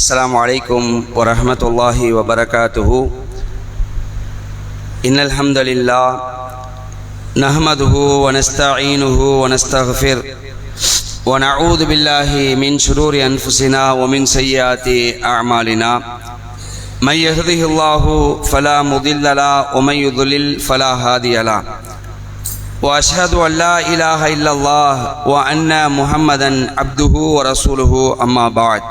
السلام عليكم ورحمة الله وبركاته. إن الحمد لله نحمده ونستعينه ونستغفر ونعوذ بالله من شرور أنفسنا ومن سيئات أعمالنا. من يهده الله فلا مضل له ومن يضلل فلا هادي له. وأشهد أن لا إله إلا الله وأن محمدا عبده ورسوله. أما بعد.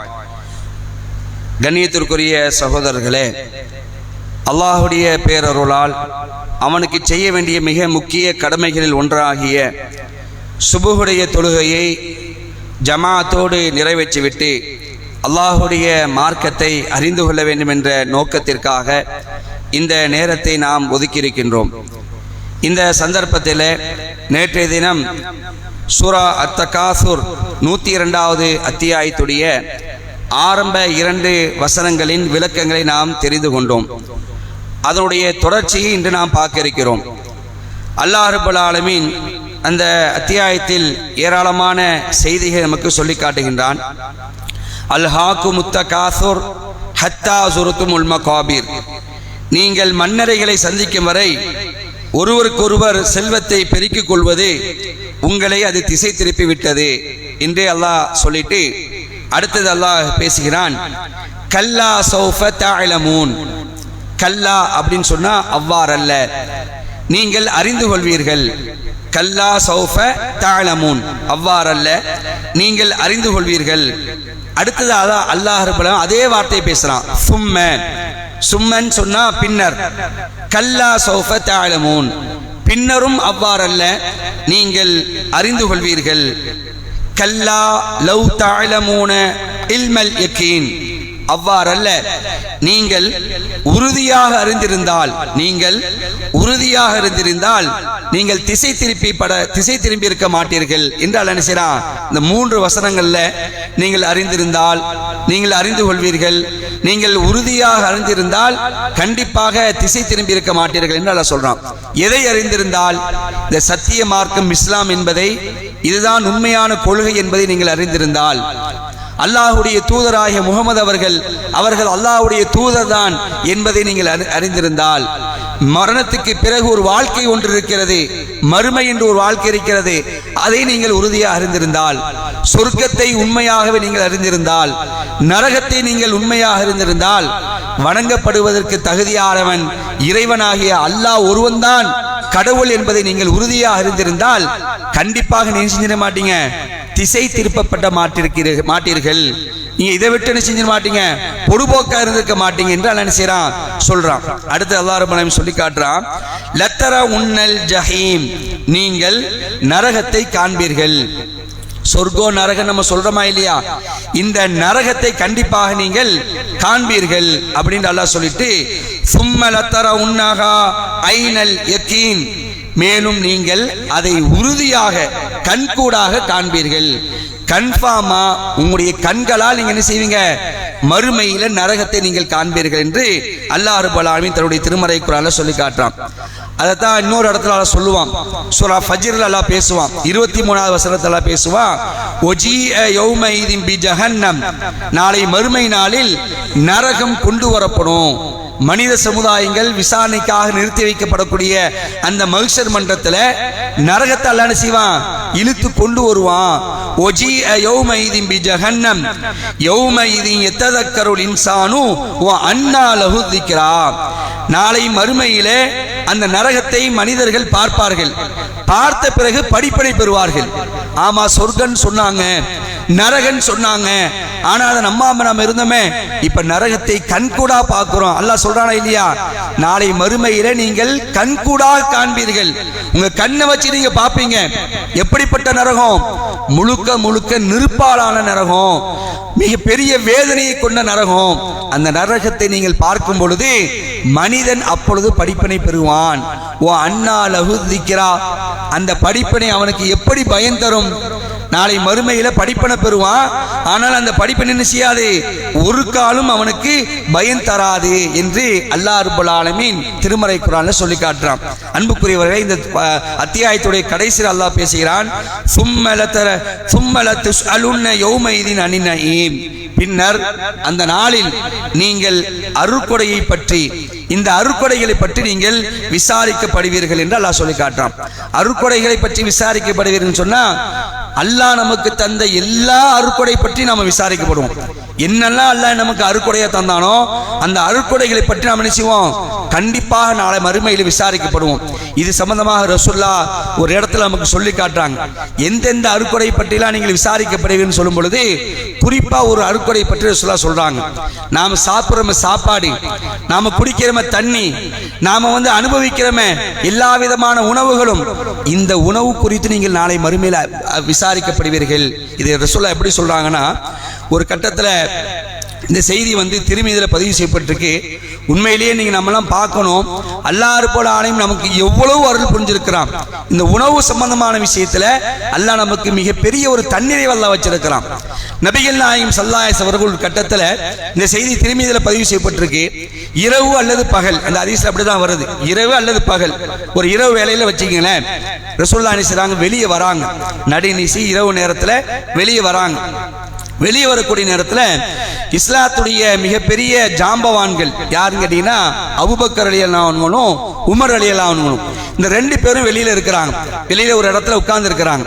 கண்ணியத்திற்குரிய சகோதரர்களே, அல்லாஹுடைய பேரருளால் அவனுக்கு செய்ய வேண்டிய மிக முக்கிய கடமைகளில் ஒன்றாகிய சுபுஹுடைய தொழுகையை ஜமாஅத்தோடு நிறைவேற்றிவிட்டு அல்லாஹுடைய மார்க்கத்தை அறிந்து கொள்ள வேண்டும் என்ற நோக்கத்திற்காக இந்த நேரத்தை நாம் ஒதுக்கியிருக்கின்றோம். இந்த சந்தர்ப்பத்தில் நேற்றைய தினம் சூரா அத்தகாசுர் 102வது அத்தியாயத்துடைய ஆரம்ப 2 வசனங்களின் விளக்கங்களை நாம் தெரிந்து கொண்டோம். அதனுடைய தொடர்ச்சியை இன்று நாம் பார்க்க இருக்கிறோம். அல்லாஹ் ரப்பல் ஆலமீன் அந்த அத்தியாயத்தில் ஏராளமான செய்திகளை நமக்கு சொல்லி காட்டுகின்றான். அல்ஹாக்குமுத் தகாசுர் ஹத்தா ஸுருத்துமுல் மகாபிர். நீங்கள் மன்னரைகளை சந்திக்கும் வரை ஒருவருக்கொருவர் செல்வத்தை பெருக்கிக் கொள்வது உங்களை அது திசை திருப்பி விட்டது என்று அல்லாஹ் சொல்லிட்டு அடுத்தது அல்லாஹ் பேசுகிறான். கல்லா சௌஃப தஅலமூன். கல்லா அப்படின்னு சொன்னா அவ்வாறல்ல, நீங்கள் அறிந்து கொள்வீர்கள். கல்லா சௌஃப தஅலமூன், அவ்வாறல்ல நீங்கள் அறிந்து கொள்வீர்கள். அடுத்தது அல்லாஹ் ரப்பல் ஆலமீன் அதே வார்த்தையை பேசுறான். சும்மன் சொன்னா பின்னர். கல்லா சௌஃப தஅலமூன், பின்னரும் அவ்வாறல்ல நீங்கள் அறிந்து கொள்வீர்கள். கல்லா லவ் தஅலமூன இல்மல் யகீன், அவ்வாறல்ல நீங்கள் உறுதியாக அறிந்திருந்தால் நீங்கள் திசை திரும்பி இருக்க மாட்டீர்கள் என்றால் என்ன செய்யறான்? இந்த 3 வசனங்கள்ல நீங்கள் அறிந்திருந்தால் நீங்கள் அறிந்து கொள்வீர்கள், நீங்கள் உறுதியாக அறிந்திருந்தால் கண்டிப்பாக திசை திரும்பி இருக்க மாட்டீர்கள் என்று அல்லாஹ் சொல்றான். எதை அறிந்திருந்தால்? இந்த சத்திய மார்க்கம் இஸ்லாம் என்பதை, இதுதான் உண்மையான கொள்கை என்பதை நீங்கள் அறிந்திருந்தால், அல்லாஹுடைய தூதராகிய முகமது அவர்கள் அல்லாஹுடைய தூதர் தான் என்பதை நீங்கள் அறிந்திருந்தால், மரணத்துக்கு பிறகு ஒரு வாழ்க்கை ஒன்று இருக்கிறது, மறுமை என்று ஒரு வாழ்க்கை இருக்கிறது, அதை நீங்கள் உறுதியாக அறிந்திருந்தால், சொர்க்கத்தை உண்மையாகவே நீங்கள் அறிந்திருந்தால், நரகத்தை நீங்கள் உண்மையாக அறிந்திருந்தால், வணங்கப்படுவதற்கு தகுதியானவன் இறைவனாகிய அல்லாஹ் ஒருவன்தான் கடவுள் என்பதை நீங்கள் உறுதியாக அறிந்திருந்தால் கண்டிப்பாக நீங்க செஞ்சிட மாட்டீங்க, திசை திருப்பப்பட்ட மாட்டீர்கள். நீங்க இதை விட்டு என்ன செஞ்சிட மாட்டீங்க, பொடுபோக்கா இருந்திருக்க மாட்டீங்க என்று அல்லாஹ் செய்றான் சொல்றான். அடுத்து அல்லாஹ் ரப்பல் ஆலமீன் சொல்லி காட்டுறான். லத்தரா உன்னல் ஜஹீம், நீங்கள் நரகத்தை காண்பீர்கள். சொர்க்கம் நரகம் நம்ம சொல்றோமா இல்லையா? இந்த நரகத்தை கண்டிப்பாக நீங்கள் காண்பீர்கள் அப்படின்னு அல்லாஹ் சொல்லிட்டு சும்ம லத்தரா உன்னஹா ஐனல் யகீன், மேலும் நீங்கள் அதை உறுதியாக கண்கூடாக காண்பீர்கள். கன்ஃபார்மா உங்களுடைய கண்களால் நீங்க என்ன செய்வீங்க? மறுமையில நரகத்தை நீங்கள் காண்பீர்கள் என்று அல்லாஹ் ரப்பல் ஆலமீன் தன்னுடைய திருமறை குர்ஆன்ல சொல்லி காட்டுறான். அதைத்தான் இன்னொரு இடத்துல அல்லாஹ் சொல்லுவான். சூரா ஃபஜ்ர்ல அல்லாஹ் பேசுவான். 23வது வசனத்துல அல்லாஹ் பேசுவான். வஜீஅ யௌமைதின் பி ஜஹன்னம், நாளை மறுமை நாளில் நரகம் கொண்டு வரப்படும். மனித சமுதாயங்கள் விசாரணைக்காக நிறுத்தி வைக்கப்படக்கூடிய அந்த மஹ்ஷர் மன்றத்தில் நரகத்தை அல்லாஹ் செய்வான், இழுத்து கொண்டு வருவான். வஜீஅ யௌமைதின் பி ஜஹன்னம் யௌமைதின் யததக்கருல் இன்சானு வ அன்னா லஹு திக்ரா. நாளை மறுமையிலே அந்த நரகத்தை மனிதர்கள் பார்ப்பார்கள். பார்த்த பிறகு படிப்பனை பெறுவார்கள். ஆமா, சொர்க்கன் சொன்னாங்க, நரகன் சொன்னாங்க, ஆனா அதை நம்பாம நாம இருந்தோமே, இப்ப நரகத்தை கண்கூடா பார்க்கிறோம். அல்லாஹ் சொல்றானா இல்லையா? நாளை மறுமையில நீங்கள் கண்கூடா காண்பீர்கள். உங்க கண்ணை வச்சு நீங்க பாப்பீங்க. எப்படிப்பட்ட நரகம்? முழுக்க நெருப்பாலான நரகம், மிக பெரிய வேதனையை கொண்ட நரகம். அந்த நரகத்தை நீங்கள் பார்க்கும் பொழுது மனிதன் அப்பொழுது படிப்பினை பெறுவான். ஓ அன்னா லஹு திக்ரா, அந்த படிப்பினை அவனுக்கு எப்படி பயன் தரும்? நாளை மறுமையில படிப்பனை பெறுவான், ஆனால் அந்த படிப்பனை என்ன செய்யாது, ஒரு காலம் அவனுக்கு பயன் தராது என்று அல்லாஹ் ரப்பல் ஆலமீன் திருமறை குர்ஆன்ல சொல்லி காட்டுறான். அன்புக்குரியவர்களே, இந்த அத்தியாயத்துடைய கடைசியில் அல்லாஹ் பேசுகிறான். பின்னர் அந்த நாளில் நீங்கள் அருட்கொடையை பற்றி, இந்த அருட்கொடைகளை பற்றி நீங்கள் விசாரிக்கப்படுவீர்கள் என்று அல்லாஹ் சொல்லி காட்டுறான். அருட்கொடைகளை பற்றி விசாரிக்கப்படுவீர்கள் சொன்னா அல்லாஹ் நமக்கு தந்த எல்லா அருட்கொடை பற்றி நாம விசாரிக்கப்படுவோம். என்னெல்லாம் அல்லாஹ் நமக்கு அருட்கொடையை தந்தானோ அந்த அருட்கொடைகளை பற்றி நாம் என்ன செய்வோம், கண்டிப்பாக நாளை மறுமையில் விசாரிக்கப்படுவோம். இது சம்பந்தமாக ரசூலுல்லாஹ் ஒரு இடத்துல நமக்கு சொல்லி காட்டுறாங்க. எந்தெந்த அருட்கொடை பற்றிலாம் நீங்கள் விசாரிக்கப்படுவீங்கன்னு சொல்லும் பொழுது குறிப்பா ஒரு அருட்கொடை பற்றி ரசூலுல்லாஹ் சொல்றாங்க. நாம சாப்பிடுற சாப்பாடு, நாம குடிக்கிற தண்ணி, நாம அனுபவிக்கிறோமே எல்லா விதமான உணவுகளும், இந்த உணவு குறித்து நீங்கள் நாளை மறுமையில் விசாரிக்கப்படுவீர்கள். இது ரசூலுல்லாஹ் எப்படி சொல்றாங்கன்னா, ஒரு கட்டத்தில் இந்த செய்தி திருமீதியில் பதிவு செய்யப்பட்டிருக்கு. உண்மையிலேயே நீங்க நம்மெல்லாம் பார்க்கணும், அல்லாஹ் போல ஆலயம் நமக்கு எவ்வளவு அருள் புரிஞ்சிருக்கிறான். இந்த உணவு சம்பந்தமான விஷயத்துல அல்லாஹ் நமக்கு மிகப்பெரிய ஒரு தண்ணீரை அல்லாஹ் வச்சிருக்கிறான். நபிகள் நாயகம் ஸல்லல்லாஹு அலைஹி வஸல்லம் அவர்கள் கட்டத்துல இந்த செய்தி திருமீதியில் பதிவு செய்யப்பட்டிருக்கு. இரவு அல்லது பகல், அந்த ஹதீஸ்ல அப்படிதான் வருது, இரவு அல்லது பகல். ஒரு இரவு வேளையில வச்சுக்கீங்களேன், ரசூலுல்லாஹ் என்ன செய்றாங்க, வெளியே வராங்க. நடுநிசி இரவு நேரத்துல வெளியே வராங்க. வெளியே வரக்கூடிய நேரத்தில் இஸ்லாத்துடைய மிகப்பெரிய ஜாம்பவான்கள் யாருன்னு கேட்டீங்கன்னா அபூபக்கர் ரலியல்லாஹு அன்ஹுவும் உமர் ரலியல்லாஹு அன்ஹுவும், இந்த ரெண்டு பேரும் வெளியில இருக்கிறாங்க. வெளியில ஒரு இடத்துல உட்கார்ந்து இருக்கிறாங்க.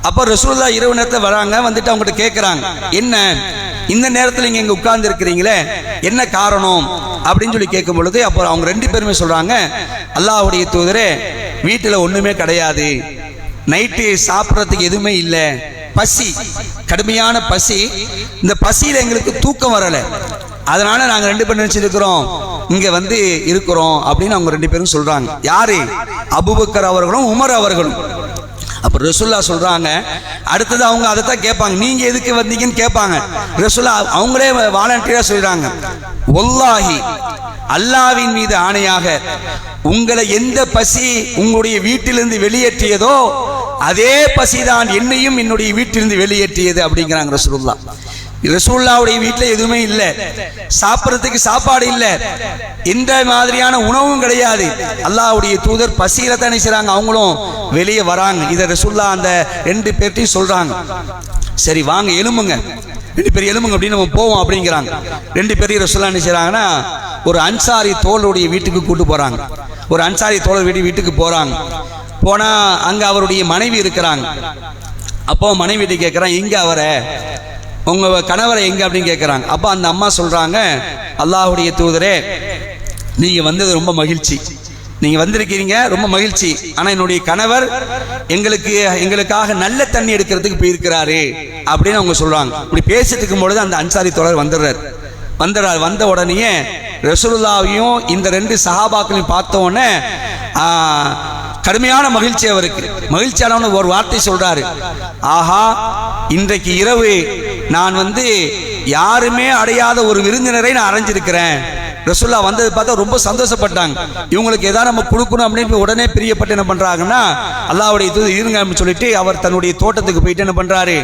அப்போ ரசூலுல்லாஹ் இரவு நேரத்தில் வராங்க. வந்துட்டு அவங்ககிட்ட கேட்கிறாங்க, என்ன இந்த நேரத்தில் நீங்க இங்க உட்கார்ந்து இருக்கிறீங்களே, என்ன காரணம் அப்படின்னு சொல்லி கேட்கும் பொழுது அப்போ அவங்க ரெண்டு பேருமே சொல்றாங்க, அல்லாஹ்வுடைய தூதரே, வீட்டில் ஒண்ணுமே கிடையாது, நைட்டு சாப்பிட்றதுக்கு எதுவுமே இல்லை, பசி, கடுமையான பசி, இந்த பசியில எங்களுக்கு தூக்கம் வரல, அதனால நாங்க ரெண்டு பேரும் நினைச்சிருக்கிறோம் இங்க இருக்கிறோம் அப்படின்னு அவங்க ரெண்டு பேரும் சொல்றாங்க. யாரு? அபூபக்கர் அவர்களும் உமர் அவர்களும். அப்ப ரசூலுல்லாஹ் சொல்றாங்க, அடுத்தது அவங்க அதைத்தான் கேட்பாங்க, நீங்க எதுக்கு வந்தீங்கன்னு கேட்பாங்க. ரசூலுல்லாஹ் அவங்களே வாலண்டியரா சொல்றாங்க, வல்லாஹி, அல்லாஹ்வின் மீது ஆணையாக, உங்களை எந்த பசி உங்களுடைய வீட்டிலிருந்து வெளியேற்றியதோ அதே பசிதான் என்னையும் என்னுடைய வீட்டிலிருந்து வெளியேற்றியது அப்படிங்கிறாங்க ரசூலுல்லாஹ். ரசூலுல்லாஹ்வுடைய வீட்டில் எதுவுமே இல்லை, சாப்பிட்றதுக்கு சாப்பாடு இல்லை, எந்த மாதிரியான உணவும் கிடையாது. அல்லாஹ்வுடைய தூதர் பசியில தான் செய்றாங்க, அவங்களும் வெளியே வராங்க. இதை ரசூலுல்லாஹ் அந்த ரெண்டு பேர்ட்டையும் சொல்றாங்க. சரி வாங்க எலும்புங்க, ரெண்டு பேரும் எலும்புங்க அப்படின்னு நம்ம போவோம் அப்படிங்கிறாங்க. ரெண்டு பேரையும் ரசூலுல்லாஹ் என்ன செய்றாங்கன்னா ஒரு அன்சாரி தோழருடைய வீட்டுக்கு கூட்டு போறாங்க. ஒரு அன்சாரி தோழர் வீட்டுக்கு போறாங்க. போனா அங்க அவருடைய மனைவி இருக்கிறாங்க. அப்போ மனைவி கேட்கிறான், எங்க அவரை, உங்க கணவரை எங்க அப்படின்னு கேட்கிறாங்க. அப்போ அந்த அம்மா சொல்றாங்க, அல்லாஹ்வுடைய தூதரே, நீங்க வந்தது ரொம்ப மகிழ்ச்சி, நீங்க வந்திருக்கிறீங்க ரொம்ப மகிழ்ச்சி, ஆனா என்னுடைய கணவர் எங்களுக்காக நல்ல தண்ணி எடுக்கிறதுக்கு போயிருக்கிறாரு அப்படின்னு அவங்க சொல்றாங்க. இப்படி பேசிட்டு இருக்கும் பொழுது அந்த அன்சாரி தோழர் வந்துடுறார். வந்த உடனே ரசூலுல்லாஹையும் இந்த ரெண்டு சஹாபாக்களையும் பார்த்த உடனே கடுமையான மகிழ்ச்சி அவருக்கு. மகிழ்ச்சியான ஒரு வார்த்தை சொல்றாரு, ஆஹா, இன்றைக்கு இரவு நான் யாருமே அடையாத ஒரு விருந்தினரை நான் அடைஞ்சிருக்கிறேன். ரசூலுல்லாஹ் வந்தது பார்த்தா ரொம்ப சந்தோஷப்பட்டாங்க. இவங்களுக்கு ஏதாவது நம்ம கொடுக்கணும் அப்படின்னு உடனே பிரியப்பட்டு என்ன பண்றாங்கன்னா, அல்லாஹ்வுடைய தூதர் இருங்க அப்படின்னு சொல்லிட்டு அவர் தன்னுடைய தோட்டத்துக்கு போயிட்டு என்ன பண்றாரு,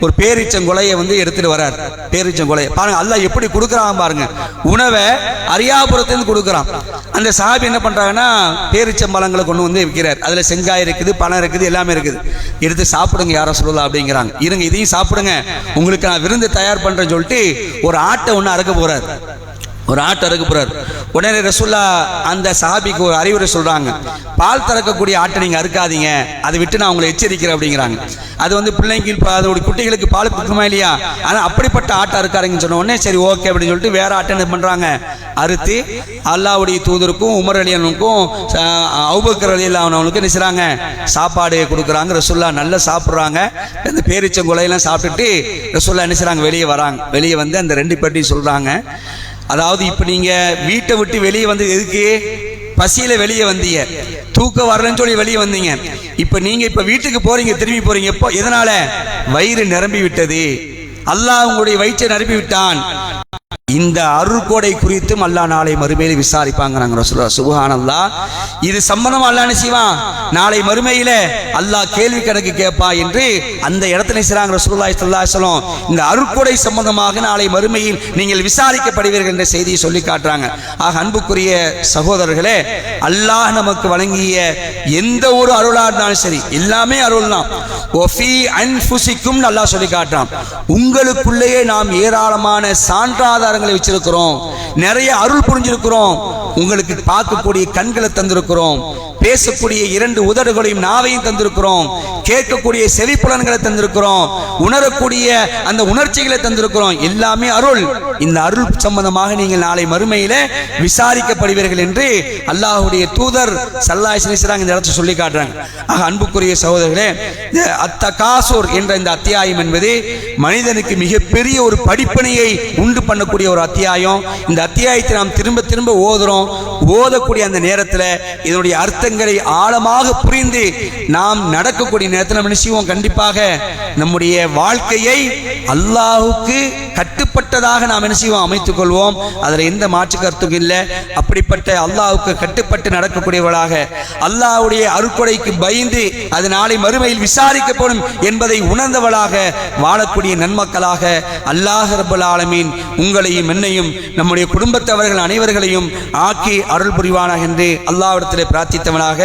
ஒரு பேரீச்சங்கொலையை எடுத்துட்டு வர்றாரு. பேரீச்சங்கொலை பாருங்க, அல்லாஹ் எப்படி கொடுக்குறாங்க பாருங்க, உணவை அரியாபுரத்திலிருந்து கொடுக்குறான். அந்த சஹாபி என்ன பண்றாங்கன்னா பேரீச்சம்பழங்களை கொண்டு விற்கிறார். அதுல செங்காய் இருக்குது, பணம் இருக்குது, எல்லாமே இருக்குது. எடுத்து சாப்பிடுங்க யார ரசூலுல்லாஹ் அப்படிங்கிறாங்க. இருங்க இதையும் சாப்பிடுங்க, உங்களுக்கு நான் விருந்து தயார் பண்றேன்னு சொல்லிட்டு ஒரு ஆட்டை ஒன்று அறுக்க போறாரு. ஒரு ஆட்டை அறுக்க போறாரு. உடனே ரசூலுல்லாஹ் அந்த சஹாபிக்கு ஒரு அறிவுரை சொல்றாங்க, பால் கறக்கக்கூடிய ஆட்டை நீங்க அறுக்காதீங்க, அதை விட்டு நான் உங்களை எச்சரிக்கிறேன் அப்படிங்கிறாங்க. அது பிள்ளைங்க அதோடைய குட்டிகளுக்கு பால் கொடுக்குமா இல்லையா, ஆனா அப்படிப்பட்ட ஆட்டை அறுக்காருங்கன்னு சொன்ன உடனே சரி ஓகே அப்படின்னு சொல்லிட்டு வேற ஆட்டை என்ன பண்றாங்க, அறுத்து அல்லாஹ்வுடைய தூதருக்கும் உமர் ரலியல்லாஹுக்கும் அபூபக்கர் ரலியல்லாஹு அன்ஹுவுக்கு என்ன செய்றாங்க, சாப்பாடு கொடுக்குறாங்க. ரசூலுல்லாஹ் நல்லா சாப்பிட்றாங்க. அந்த பேரிச்சங்கொலையெல்லாம் சாப்பிட்டுட்டு ரசூலுல்லாஹ் என்ன செய்றாங்க, வெளியே வராங்க. வெளியே அந்த ரெண்டு பேர்ட்டையும் சொல்றாங்க, அதாவது இப்ப நீங்க வீட்டை விட்டு வெளியே எதுக்கு, பசியில வெளியே வந்தீங்க, தூக்கம் வரலன்னு சொல்லி வெளியே வந்தீங்க. இப்ப நீங்க வீட்டுக்கு போறீங்க, திரும்பி போறீங்க. எப்போ, எதனால? வயிறு நிரம்பி விட்டது, அல்லாஹ் உங்களுடைய வயிற்றை நிரப்பி விட்டான். இந்த அருள்கொடை குறித்தும் அல்லாஹ் நாளை மறுமையில் விசாரிப்பாங்க. ரசூலுல்லாஹ் சுப்ஹானல்லாஹ். இது சம்பந்தமா அல்லாஹ் என்ன செய்வான், நாளை மறுமையில அல்லாஹ் கேள்வி கணக்கு கேட்பா என்று அந்த இடத்துல செய்றாங்க ரசூலுல்லாஹி ஸல்லல்லாஹு அலைஹி வஸல்லம். இந்த அருள்கொடை சம்பந்தமாக நாளை மறுமையில் நீங்கள் விசாரிக்கப்படுவீர்கள் என்ற செய்தியை சொல்லி காட்டுறாங்க. ஆக அன்புக்குரிய சகோதரர்களே, அல்லாஹ் நமக்கு வழங்கிய எந்த ஒரு அருளா இருந்தாலும் சரி, எல்லாமே அருள் தான். ஒஃபி அன்ஃபுசிக்கும் அல்லாஹ் சொல்லி காட்டுறான். உங்களுக்குள்ளேயே நாம் ஏராளமான சான்றாதாரங்களை வச்சிருக்கிறோம், நிறைய அருள் புரிஞ்சிருக்கிறோம். உங்களுக்கு பார்க்கக்கூடிய கண்களை தந்திருக்கிறோம், பேசக்கூடிய 2 உதடுகளையும் நாவையும் தந்திருக்கிறோம், கேட்கக்கூடிய செவிப்புலன்களை தந்திருக்கிறோம், உணரக்கூடிய அந்த உணர்ச்சிகளை தந்திருக்கிறோம். எல்லாமே அருள். இந்த அருள் சம்பந்தமாக நீங்கள் நாளை மறுமையில விசாரிக்கப்படுவீர்கள் என்று அல்லாஹ்வுடைய தூதர் ஸல்லல்லாஹு அலைஹி வஸல்லம் இந்த இடத்தை சொல்லி காட்டுறாங்க. ஆக அன்புக்குரிய சகோதரர்களே, அத்தகாசுர் என்ற இந்த அத்தியாயம் என்பது மனிதனுக்கு மிகப்பெரிய ஒரு படிப்பினையை உண்டு பண்ணக்கூடிய ஒரு அத்தியாயம். இந்த அத்தியாயத்தை நாம் திரும்ப திரும்ப ஓதக்கூடிய அந்த நேரத்தில் இதனுடைய அர்த்தங்களை ஆழமாக புரிந்து நாம் நடக்கக்கூடிய நேரத்தில் நம்ம நிச்சயம் கண்டிப்பாக நம்முடைய வாழ்க்கையை அல்லாஹ்வுக்கு கட்டுப்பட்டதாக நாம் என்ன செய்வோம், அமைத்துக் கொள்வோம். அதில் எந்த மாற்று கருத்தும் இல்லை. அப்படிப்பட்ட அல்லாஹ்வுக்கு கட்டுப்பட்டு நடக்கக்கூடியவர்களாக, அல்லாஹ்வுடைய அருட்கொடைக்கு பயந்து அது நாளை மறுமையில் விசாரிக்கப்படும் என்பதை உணர்ந்தவளாக வாழக்கூடிய நன்மக்களாக அல்லாஹ் ரப்பல் ஆலமீன் உங்களையும் என்னையும் நம்முடைய குடும்பத்தவர்கள் அனைவர்களையும் ஆக்கி அருள் புரிவானாக என்று அல்லாஹ்விடத்திலே பிரார்த்தித்தவனாக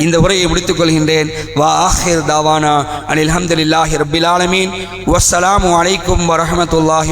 இந்த உரையை முடித்துக் கொள்கின்றேன். வா ஆஹிர் தாவானா அனில் ஹம்துலில்லாஹி ரப்பில் ஆலமீன். வஸ்ஸலாமு அலைக்கும் வரஹ்மத்துல்லாஹி